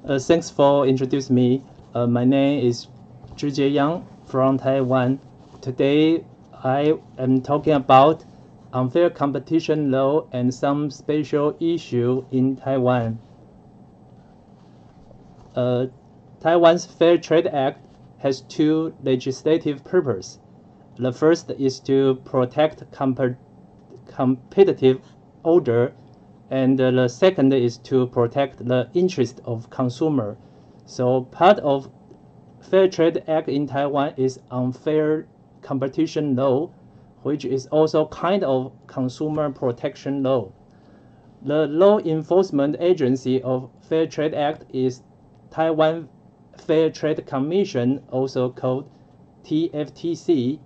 Thanks for introducing me. My name is Chih-Chieh from Taiwan. Today, I am talking about unfair competition law and some special issue in Taiwan. Taiwan's Fair Trade Act has two legislative purposes. The first is to protect competitive order, and the second is to protect the interest of consumer. So part of Fair Trade Act in Taiwan is unfair competition law, which is also kind of consumer protection law. The law enforcement agency of Fair Trade Act is Taiwan Fair Trade Commission, also called TFTC.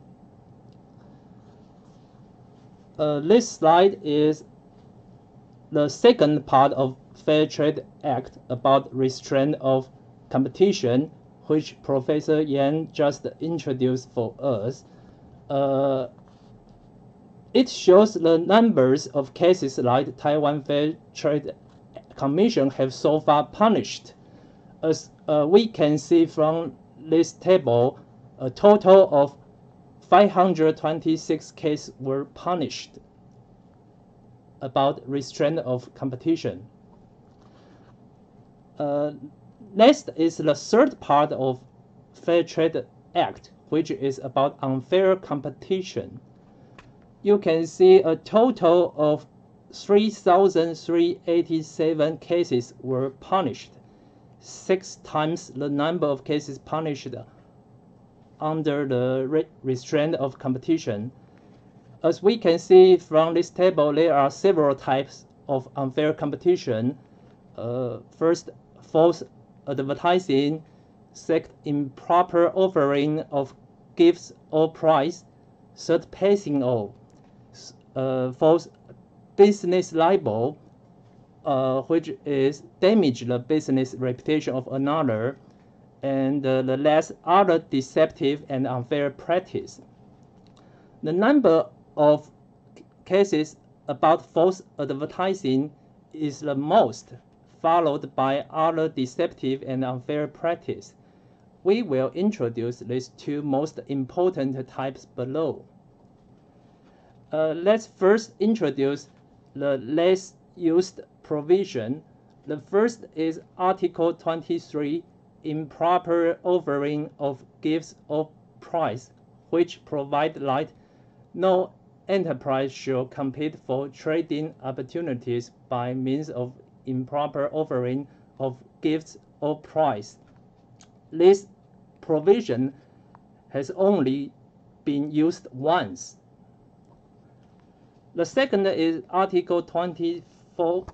This slide is the second part of Fair Trade Act about restraint of competition, which Professor Yan just introduced for us. It shows the numbers of cases like Taiwan Fair Trade Commission have so far punished. As we can see from this table, a total of 526 cases were punished about restraint of competition. Next is the third part of Fair Trade Act, which is about unfair competition. You can see a total of 3,387 cases were punished, 6 times the number of cases punished under the restraint of competition. As we can see from this table, there are several types of unfair competition. First, false advertising. Second, improper offering of gifts or prize. Third, passing off. Fourth, business libel, which is damage the business reputation of another. And the last, other deceptive and unfair practice. The number of cases about false advertising is the most, followed by other deceptive and unfair practice. We will introduce these two most important types below. Let's first introduce the less used provision. The first is Article 23, improper offering of gifts or prize, which provide that no enterprise shall compete for trading opportunities by means of improper offering of gifts or prize. This provision has only been used once. The second is Article 24,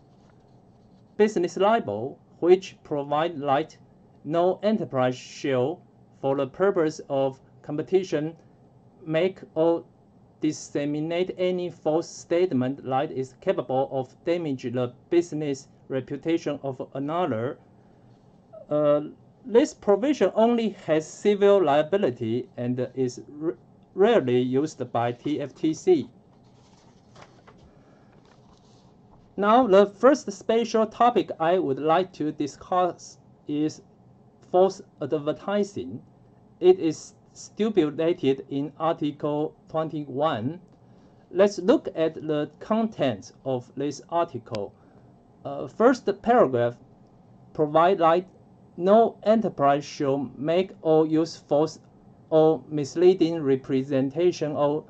business libel, which provide that no enterprise shall, for the purpose of competition, make or disseminate any false statement that is capable of damaging the business reputation of another. This provision only has civil liability and is rarely used by TFTC. Now, the first special topic I would like to discuss is false advertising. It is stipulated in Article 21. Let's look at the contents of this article. First paragraph provides that no enterprise shall make or use false or misleading representation or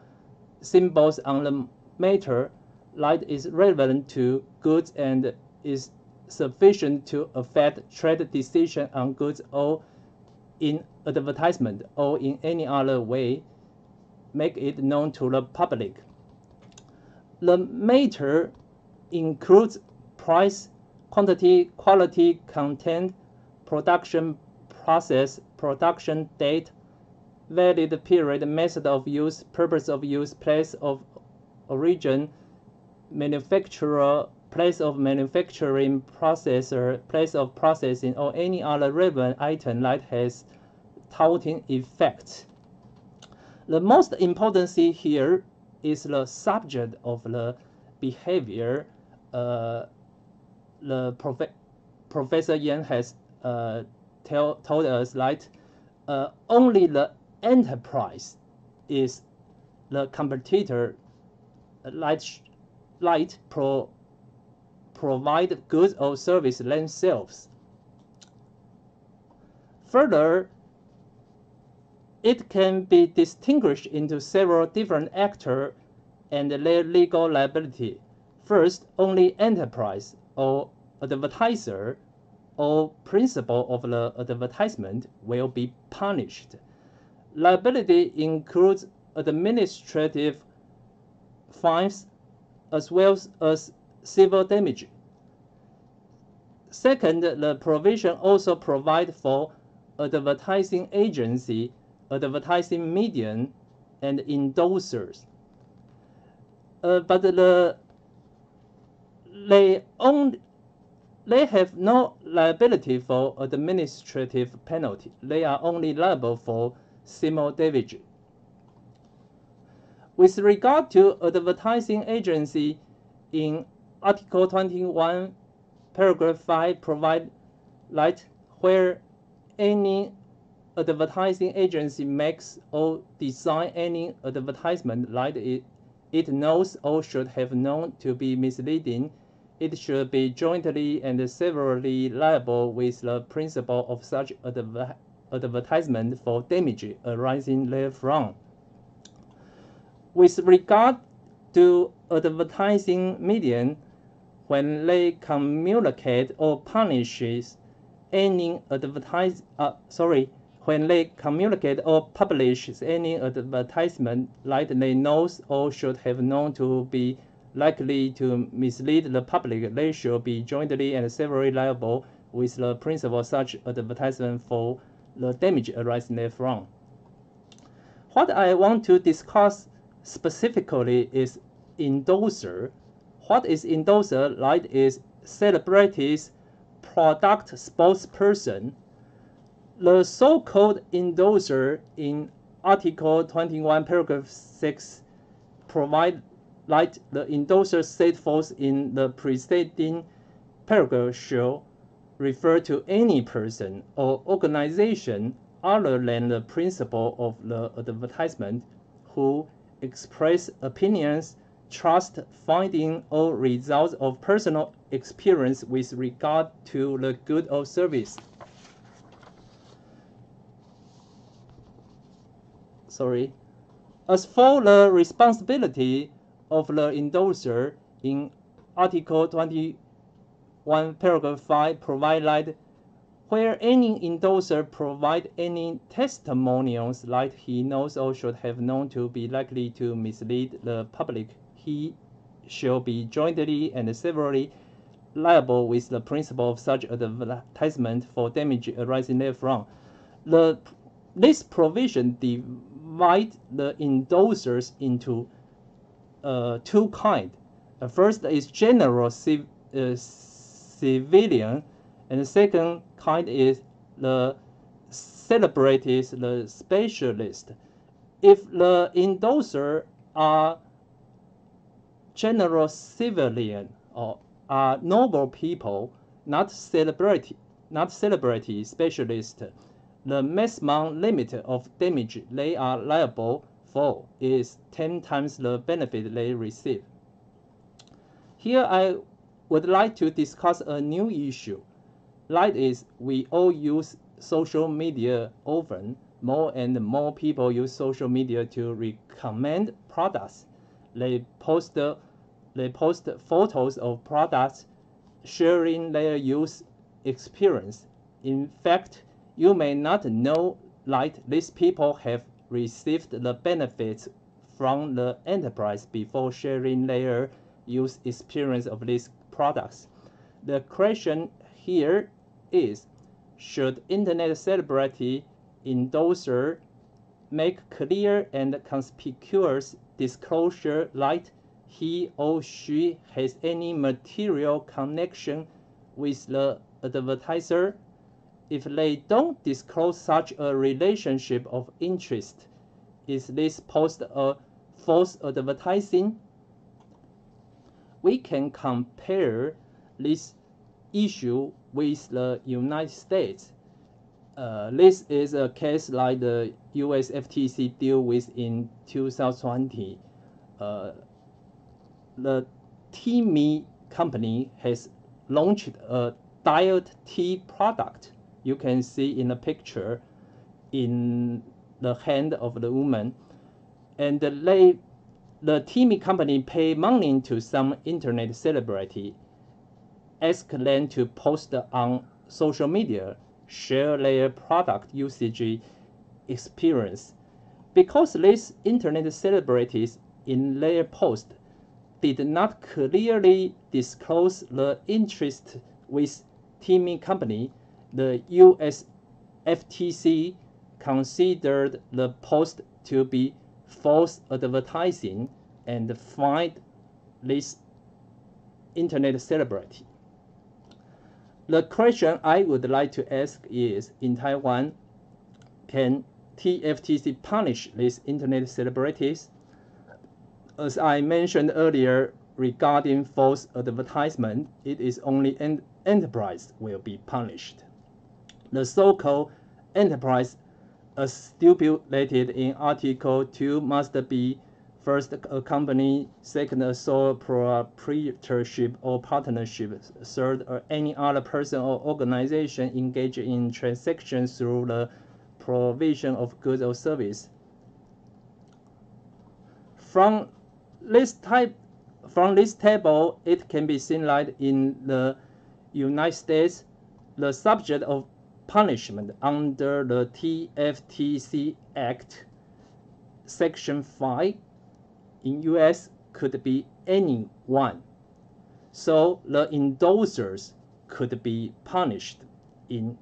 symbols on the matter that is relevant to goods and is sufficient to affect trade decision on goods or in advertisement or in any other way, make it known to the public. The matter includes price, quantity, quality, content, production process, production date, valid period, method of use, purpose of use, place of origin, manufacturer, place of manufacturing, processor, place of processing, or any other relevant item that has touting effect. The most important thing here is the subject of the behavior. Professor Yan has told us that only the enterprise is the competitor provide goods or service themselves. Further, it can be distinguished into several different actors and their legal liability. First, only enterprise or advertiser or principal of the advertisement will be punished. Liability includes administrative fines as well as civil damage. Second, the provision also provides for advertising agency, advertising medium, and endorsers. But they have no liability for administrative penalty. They are only liable for civil damage. With regard to advertising agency, in Article 21, Paragraph 5 provide that where any advertising agency makes or design any advertisement that it knows or should have known to be misleading, it should be jointly and severally liable with the principal of such advertisement for damage arising therefrom. With regard to advertising medium, when they communicate or punishes any when they communicate or publish any advertisement that they know or should have known to be likely to mislead the public, they should be jointly and severally liable with the principal of such advertisement for the damage arising therefrom. What I want to discuss specifically is endorser. What is endorser? That is celebrities, product spokesperson. The so-called endorser in Article 21, Paragraph 6 provide that the endorser set forth in the preceding paragraph shall refer to any person or organization other than the principal of the advertisement who express opinions, trust, finding, or results of personal experience with regard to the good or service. As for the responsibility of the endorser in Article 21, Paragraph 5 provide that where any endorser provide any testimonials that he knows or should have known to be likely to mislead the public, he shall be jointly and severally liable with the principal of such advertisement for damage arising therefrom. This provision divides the endorsers into two kinds. First is general civilian, and the second kind is the celebrities, the specialist. If the endorser are general civilian or are normal people, not celebrity specialist, the maximum limit of damage they are liable for is 10 times the benefit they receive. Here I would like to discuss a new issue. That is, we all use social media often. More and more people use social media to recommend products. They post photos of products sharing their use experience. In fact, you may not know that these people have received the benefits from the enterprise before sharing their use experience of these products. The question here is, should Internet celebrity endorser make clear and conspicuous disclosure that he or she has any material connection with the advertiser? If they don't disclose such a relationship of interest, is this post a false advertising? We can compare this issue with the United States. This is a case like the US FTC deal with in 2020. The Teami company has launched a diet tea product. You can see in the picture in the hand of the woman. And the Teami company pay money to some internet celebrity, ask them to post on social media, share their product usage experience. Because these internet celebrities in their post did not clearly disclose the interest with Teami company, the US FTC considered the post to be false advertising and fined this internet celebrity. The question I would like to ask is, in Taiwan, can TFTC punish these internet celebrities? As I mentioned earlier, regarding false advertisement, it is only an enterprise will be punished. The so-called enterprise, as stipulated in Article 2, must be first a company, second a sole proprietorship or partnership, third or any other person or organization engaged in transactions through the provision of goods or service. From this table, it can be seen that in the United States, the subject of punishment under the TFTC Act, Section 5, in US could be anyone. So the endorsers could be punished in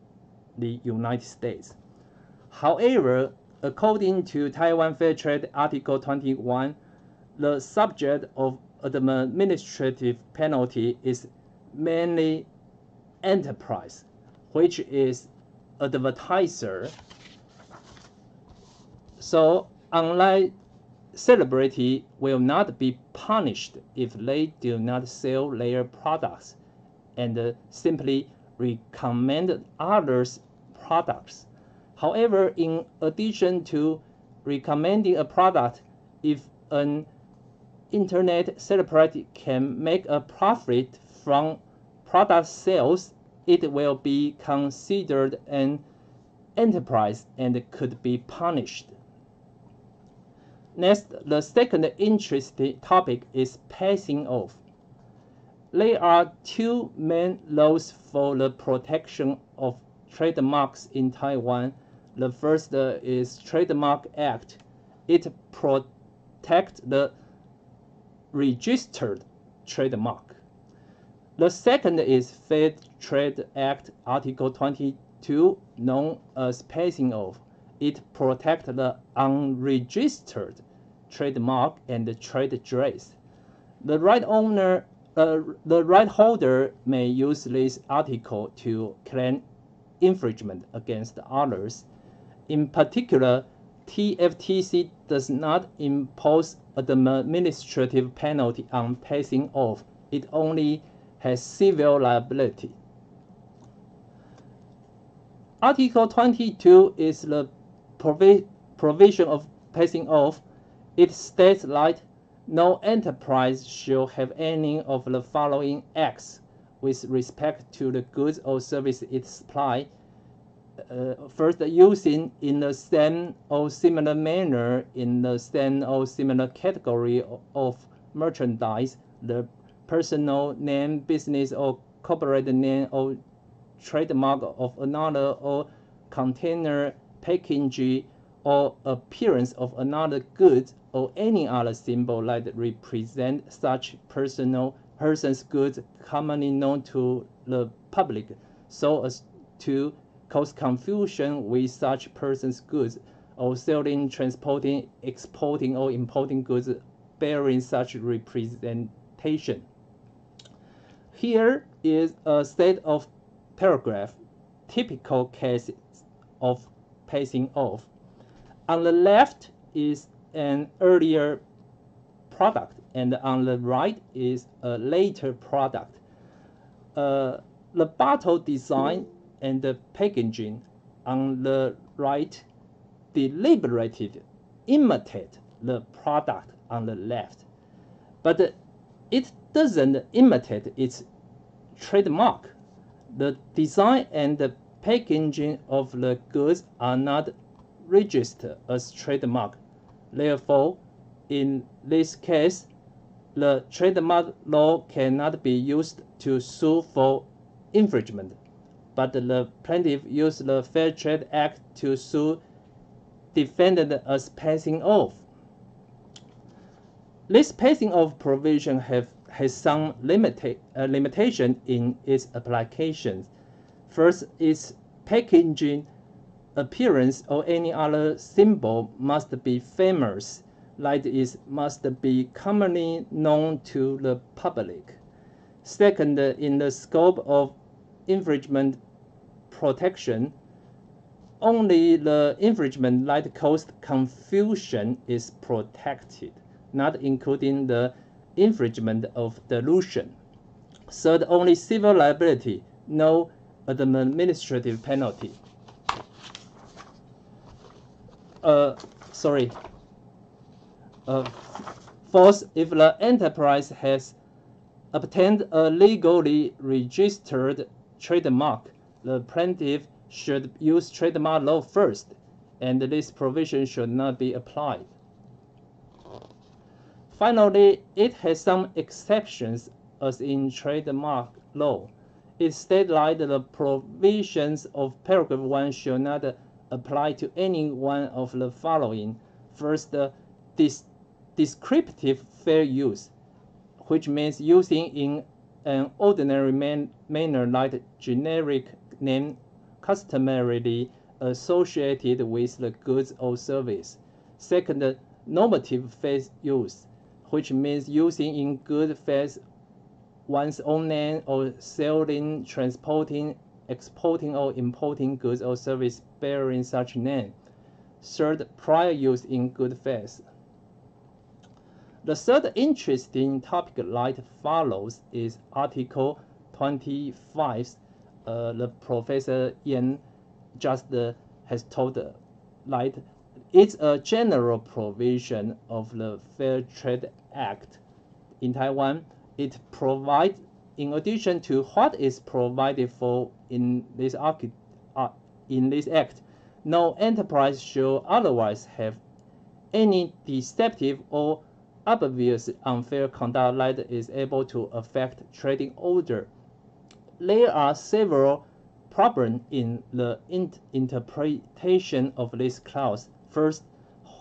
the United States. However, according to Taiwan Fair Trade Article 21, the subject of administrative penalty is mainly enterprise, which is advertiser. So unlike celebrity will not be punished if they do not sell their products and simply recommend others' products. However, in addition to recommending a product, if an internet celebrity can make a profit from product sales, it will be considered an enterprise and could be punished. Next, the second interesting topic is passing off. There are two main laws for the protection of trademarks in Taiwan. The first is Trademark Act. It protects the registered trademark. The second is Fair Trade Act Article 22, known as passing off. It protects the unregistered trademark and the trade dress. The right holder may use this article to claim infringement against others. In particular, TFTC does not impose an administrative penalty on passing off. It only has civil liability. Article 22 is the provision of passing off. It states that no enterprise shall have any of the following acts with respect to the goods or service it supplies. First, using in the same or similar manner in the same or similar category of merchandise, the personal name, business or corporate name or trademark of another, or container, packaging, or appearance of another good, or any other symbol that represent such person's goods commonly known to the public, so as to cause confusion with such person's goods, or selling, transporting, exporting, or importing goods bearing such representation. Here is a set of paragraph, typical cases of passing off. On the left is an earlier product, and on the right is a later product. The bottle design and the packaging on the right deliberately imitate the product on the left, but it doesn't imitate its trademark. The design and the packaging of the goods are not registered as trademark. Therefore, in this case, the trademark law cannot be used to sue for infringement, but the plaintiff used the Fair Trade Act to sue defendant as passing off. This passing off provision has some limitation in its application. First, its packaging appearance or any other symbol must be famous, like it must be commonly known to the public. Second, in the scope of infringement protection, only the infringement that caused confusion is protected, not including the infringement of delusion. Third, only civil liability, no administrative penalty. Fourth, if the enterprise has obtained a legally registered trademark, the plaintiff should use trademark law first, and this provision should not be applied. Finally, it has some exceptions as in trademark law. It states that the provisions of paragraph 1 should not apply to any one of the following. First, descriptive fair use, which means using in an ordinary manner like generic name customarily associated with the goods or service. Second, normative fair use, which means using in good faith one's own name or selling, transporting, exporting, or importing goods or service bearing such name. Third, prior use in good faith. The third interesting topic like follows is Article 25. The Professor Yan just has told like it's a general provision of the Fair Trade Act. In Taiwan, it provides, in addition to what is provided for in this act, no enterprise shall otherwise have any deceptive or obvious unfair conduct that is able to affect trading order. There are several problems in the interpretation of this clause. First,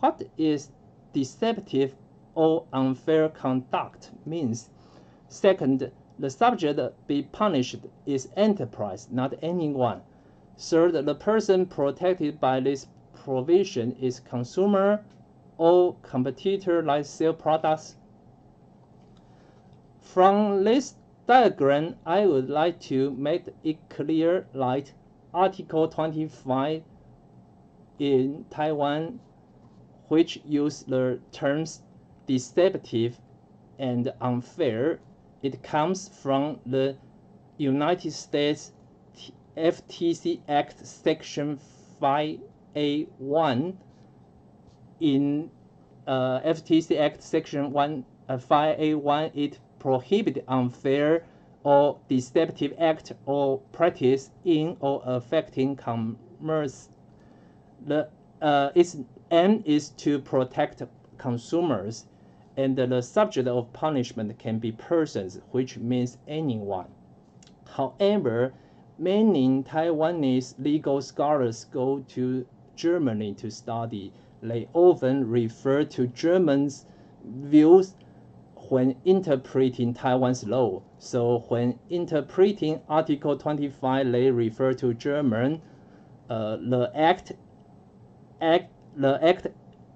what is deceptive or unfair conduct means. Second, the subject be punished is enterprise, not anyone. Third, the person protected by this provision is consumer or competitor like sell products. From this diagram, I would like to make it clear like Article 25 in Taiwan, which use the terms deceptive and unfair. It comes from the United States FTC Act Section 5A1. In FTC Act Section 5A1, it prohibits unfair or deceptive act or practice in or affecting commerce. Its aim is to protect consumers, and the subject of punishment can be persons, which means anyone. However, many Taiwanese legal scholars go to Germany to study. They often refer to Germans' views when interpreting Taiwan's law. So when interpreting Article 25, they refer to German. The act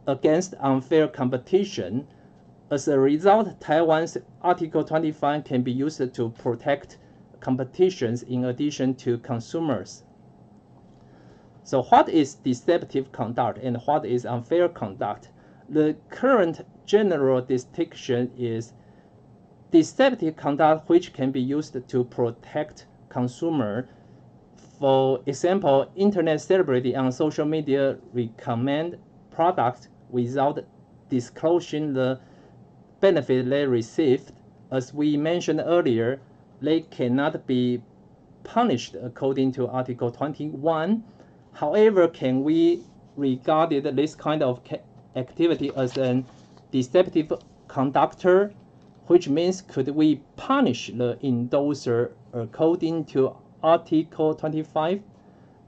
against unfair competition. As a result, Taiwan's Article 25 can be used to protect competitions in addition to consumers. So what is deceptive conduct and what is unfair conduct? The current general distinction is deceptive conduct, which can be used to protect consumer. For example, internet celebrity on social media recommend products without disclosing the benefit they received. As we mentioned earlier, they cannot be punished according to Article 21. However, can we regard this kind of activity as a deceptive conductor, which means could we punish the endorser according to Article 25?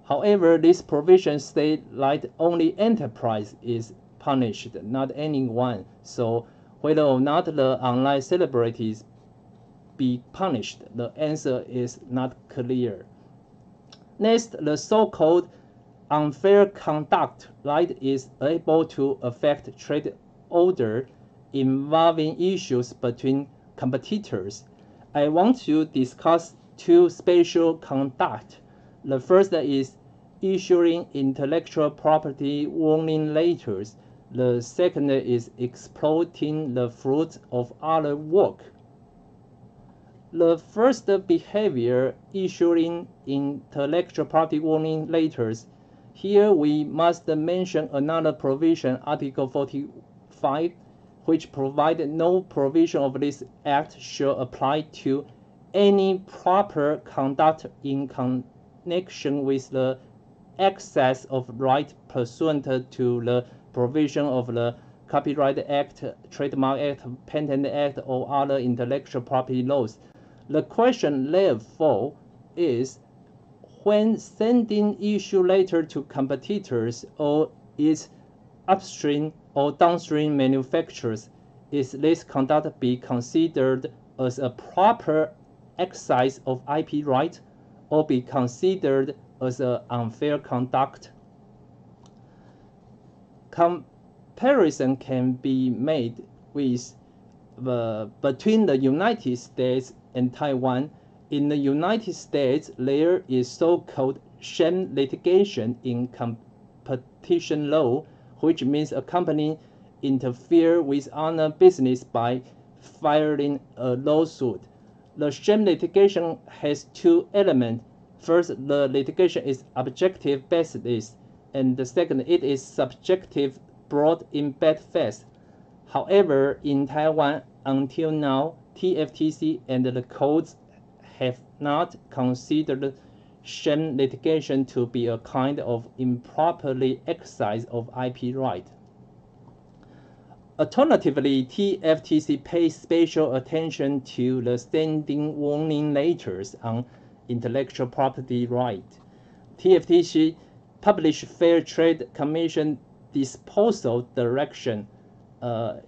However, this provision states that only enterprise is punished, not anyone. So whether or not the online celebrities be punished, the answer is not clear. Next, the so-called unfair conduct that is able to affect trade order involving issues between competitors. I want to discuss two special conduct. The first is issuing intellectual property warning letters. The second is exploiting the fruits of other work. The first behavior, issuing intellectual property warning letters. Here we must mention another provision, Article 45, which provides no provision of this act shall apply to any proper conduct in connection with the access of right pursuant to the provision of the Copyright Act, Trademark Act, Patent Act, or other intellectual property laws. The question, therefore, is when sending issue letter to competitors or its upstream or downstream manufacturers, is this conduct be considered as a proper exercise of IP right or be considered as an unfair conduct? Comparison can be made with between the United States and Taiwan. In the United States, there is so-called sham litigation in competition law, which means a company interfere with other business by filing a lawsuit. The sham litigation has two elements. First, the litigation is objective basis, and the second, it is subjective brought in bad faith. However, in Taiwan, until now, TFTC and the courts have not considered sham litigation to be a kind of improperly exercise of IP right. Alternatively, TFTC pays special attention to the standing warning letters on intellectual property right. TFTC published Fair Trade Commission disposal direction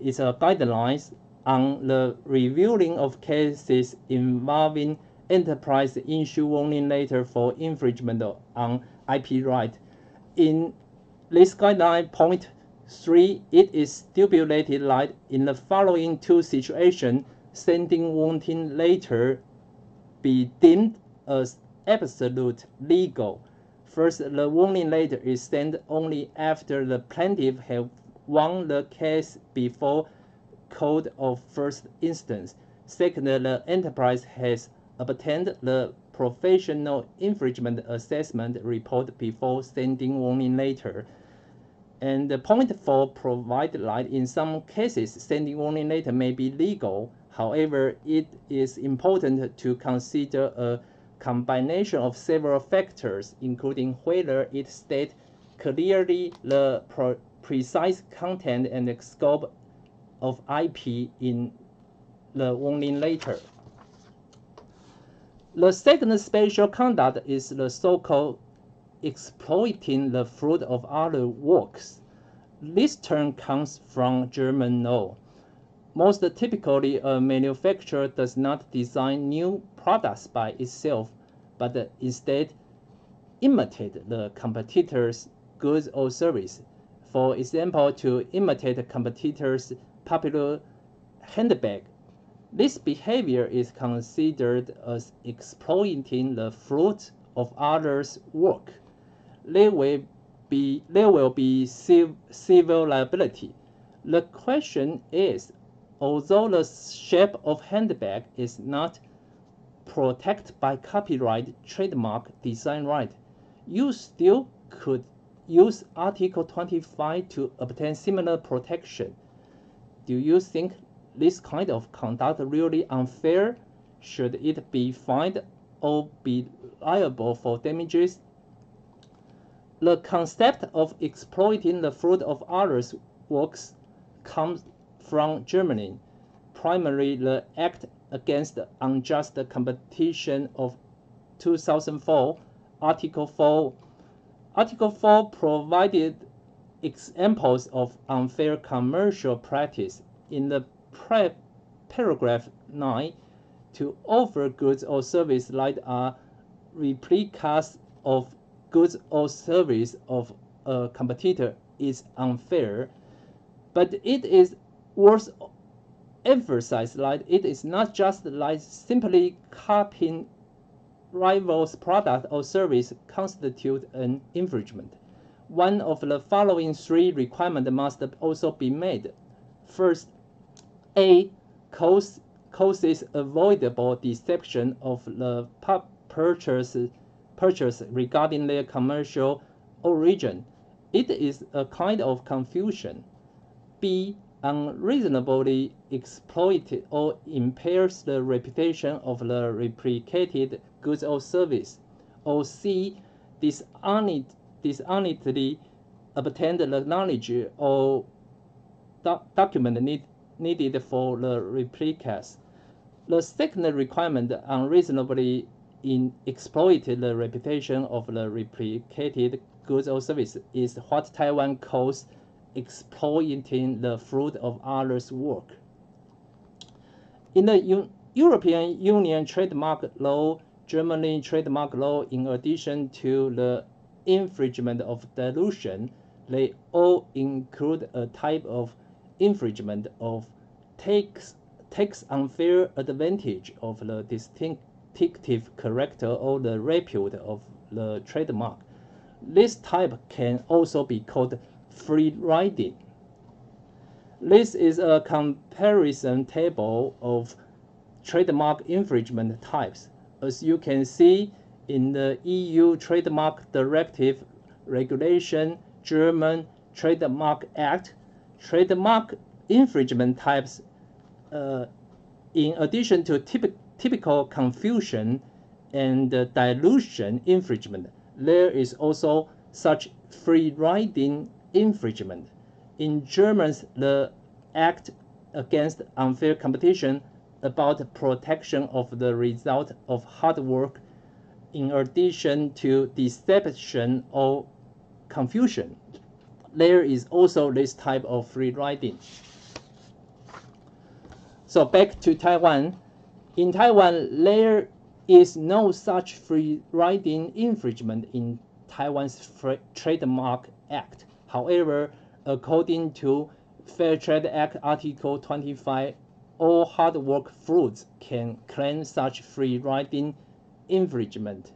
is a guidelines on the reviewing of cases involving enterprise issue warning letter for infringement on IP right. In this guideline, point 3, it is stipulated that in the following two situations, sending warning letter be deemed as absolute legal. First, the warning letter is sent only after the plaintiff have won the case before court of first instance. Second, the enterprise has obtained the professional infringement assessment report before sending warning letter. And the point 4 provides that in some cases, sending warning letter may be legal. However, it is important to consider a combination of several factors, including whether it states clearly the precise content and the scope of IP in the warning letter. The second special conduct is the so-called exploiting the fruit of other works. This term comes from German law. Most typically, a manufacturer does not design new products by itself, but instead imitate the competitor's goods or service. For example, to imitate a competitor's popular handbag. This behavior is considered as exploiting the fruit of others' work. There will be civil liability. The question is, although the shape of handbag is not protected by copyright, trademark, design right, you still could use Article 25 to obtain similar protection. Do you think this kind of conduct really unfair? Should it be fined or be liable for damages? The concept of exploiting the fruit of others' works comes from Germany, primarily the Act Against Unjust Competition of 2004, Article 4. Article 4 provided examples of unfair commercial practice in the paragraph 9 to offer goods or services that are replicas of goods or service of a competitor is unfair, but it is worth emphasizing that it is not just like simply copying rivals' product or service constitute an infringement. One of the following three requirements must also be made. First, A, causes avoidable deception of the purchase regarding their commercial origin. It is a kind of confusion. B, unreasonably exploited or impairs the reputation of the replicated goods or service. Or C, dishonestly obtained the knowledge or document needed for the replicas. The second requirement, unreasonably exploited the reputation of the replicated goods or service, is what Taiwan calls exploiting the fruit of others' work. In the European Union trademark law, German trademark law, in addition to the infringement of dilution, they all include a type of infringement of takes unfair advantage of the distinctive character or the repute of the trademark. This type can also be called free riding. This is a comparison table of trademark infringement types. As you can see in the EU Trademark Directive Regulation, German Trademark Act, trademark infringement types, in addition to typical confusion and dilution infringement, there is also such free riding infringement. In German, the Act Against Unfair Competition about protection of the result of hard work, in addition to deception or confusion. There is also this type of free riding. So back to Taiwan. In Taiwan, there is no such free riding infringement in Taiwan's Trademark Act. However, according to Fair Trade Act Article 25, all hard work fruits can claim such free riding infringement.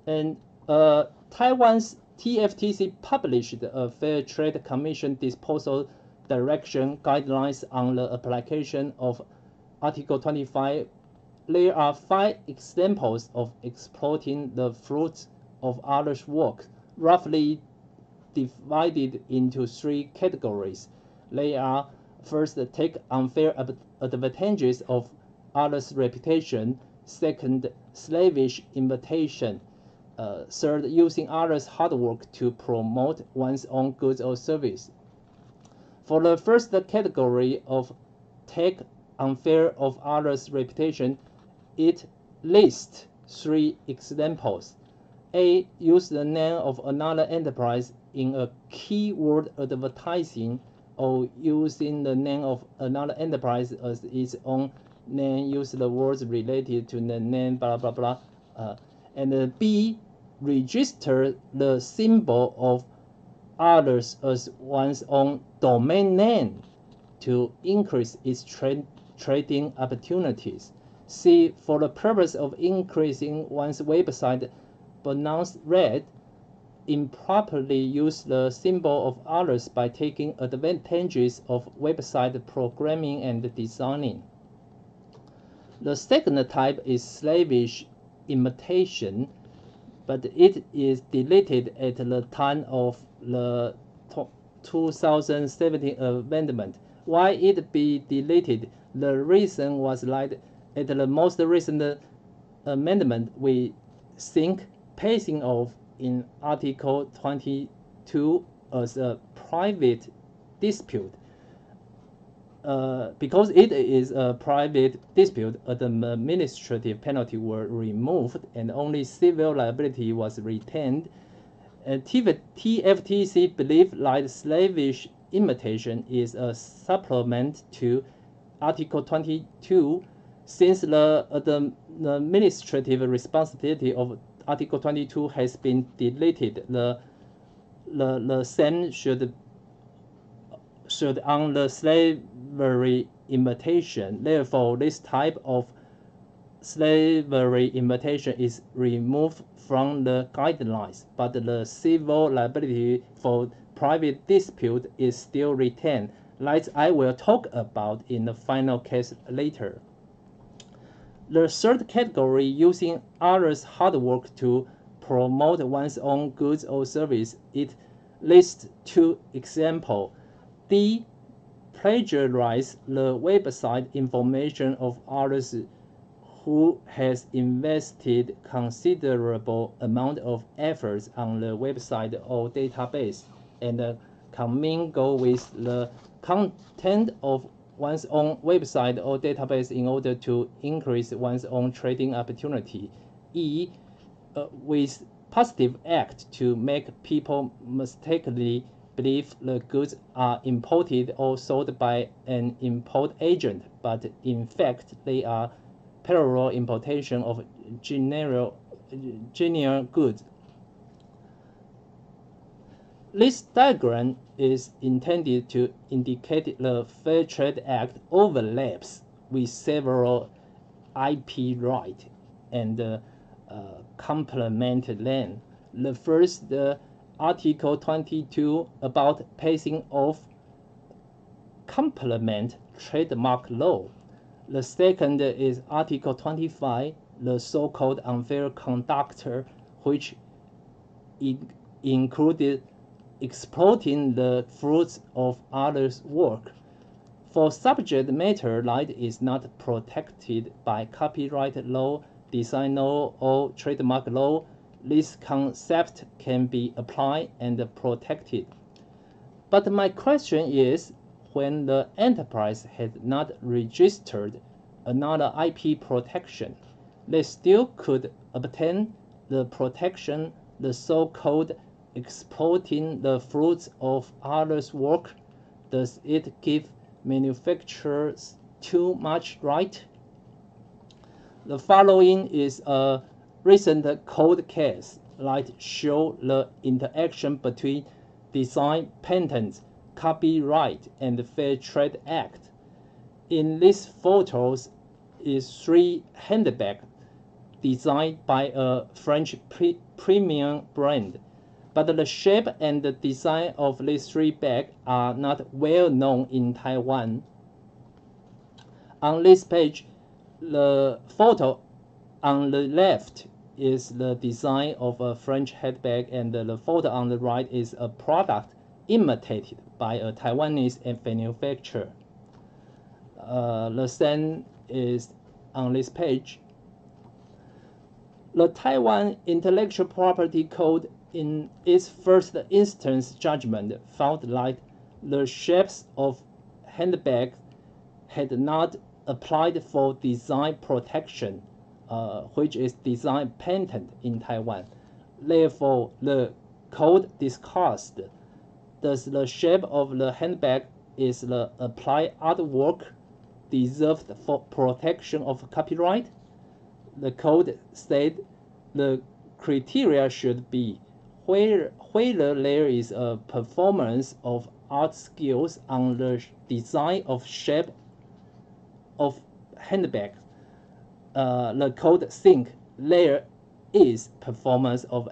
And Taiwan's TFTC published a Fair Trade Commission disposal direction guidelines on the application of Article 25. There are 5 examples of exploiting the fruits of others' work, roughly divided into 3 categories. They are: first, take unfair advantages of others' reputation; second, slavish imitation; third, using others' hard work to promote one's own goods or service. For the first category of take unfair of others' reputation, it lists 3 examples. A, use the name of another enterprise in a keyword advertising, or using the name of another enterprise as its own name, use the words related to the name, blah, blah, blah. And B, register the symbol of others as one's own domain name to increase its trading opportunities. C, for the purpose of increasing one's website bounce rate, improperly use the symbol of others by taking advantages of website programming and designing. The second type is slavish imitation, but it is deleted at the time of the 2017 amendment. Why it be deleted? The reason was like at the most recent amendment, we think passing off in Article 22 as a private dispute. Because it is a private dispute, the administrative penalty were removed and only civil liability was retained. TFTC believed that slavish imitation is a supplement to Article 22, since the administrative responsibility of Article 22 has been deleted. The same should on the slavery imitation. Therefore, this type of slavery imitation is removed from the guidelines, but the civil liability for private dispute is still retained, like I will talk about in the final case later. The third category, using others' hard work to promote one's own goods or service, it lists two examples. D. Plagiarize the website information of others who has invested considerable amount of efforts on the website or database and commingle with the content of one's own website or database in order to increase one's own trading opportunity. E. With positive act to make people mistakenly believe the goods are imported or sold by an import agent, but in fact they are parallel importation of genuine goods. This diagram is intended to indicate the Fair Trade Act overlaps with several IP rights and complement them. The first, Article 22 about passing off complement trademark law. The second is Article 25, the so-called unfair conduct, which included exploiting the fruits of others' work. For subject matter that is not protected by copyright law, design law, or trademark law, this concept can be applied and protected. But my question is, when the enterprise had not registered another IP protection, they still could obtain the protection, the so-called exploiting the fruits of others' work. Does it give manufacturers too much right? The following is a recent court case that shows the interaction between design patents, copyright, and the Fair Trade Act. In these photos is 3 handbags designed by a French premium brand, but the shape and the design of these 3 bags are not well known in Taiwan. On this page, the photo on the left is the design of a French handbag, and the photo on the right is a product imitated by a Taiwanese manufacturer. The same is on this page. The Taiwan Intellectual Property Code in its first instance judgment found that the shapes of handbags had not applied for design protection, which is design patent in Taiwan. Therefore, the code discussed, does the shape of the handbag is the applied artwork deserved for protection of copyright? The code said the criteria should be whether there is a performance of art skills on the design of shape of handbag. The code thinks there is performance of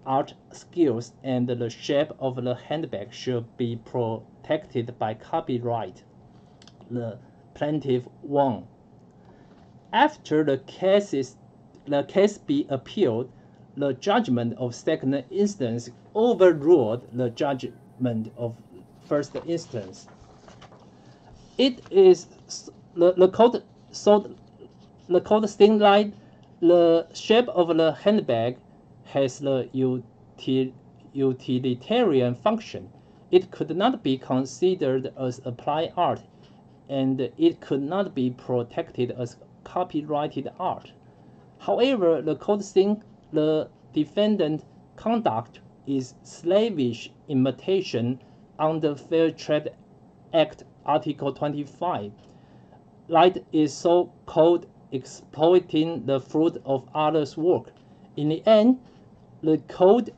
art skills and the shape of the handbag should be protected by copyright. The plaintiff won. After the case be appealed, the judgment of second instance overruled the judgment of first instance. It is the court stated like the shape of the handbag has the utilitarian function. It could not be considered as applied art, and it could not be protected as copyrighted art. However, the court thinks the defendant conduct is slavish imitation under Fair Trade Act Article 25. Like is so-called exploiting the fruit of others' work. In the end, the court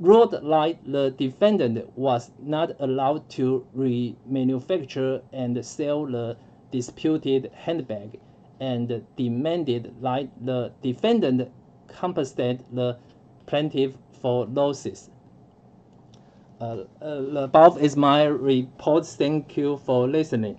ruled like the defendant was not allowed to remanufacture and sell the disputed handbag, and demanded like the defendant compensate the plaintiff for losses. Above is my report. Thank you for listening.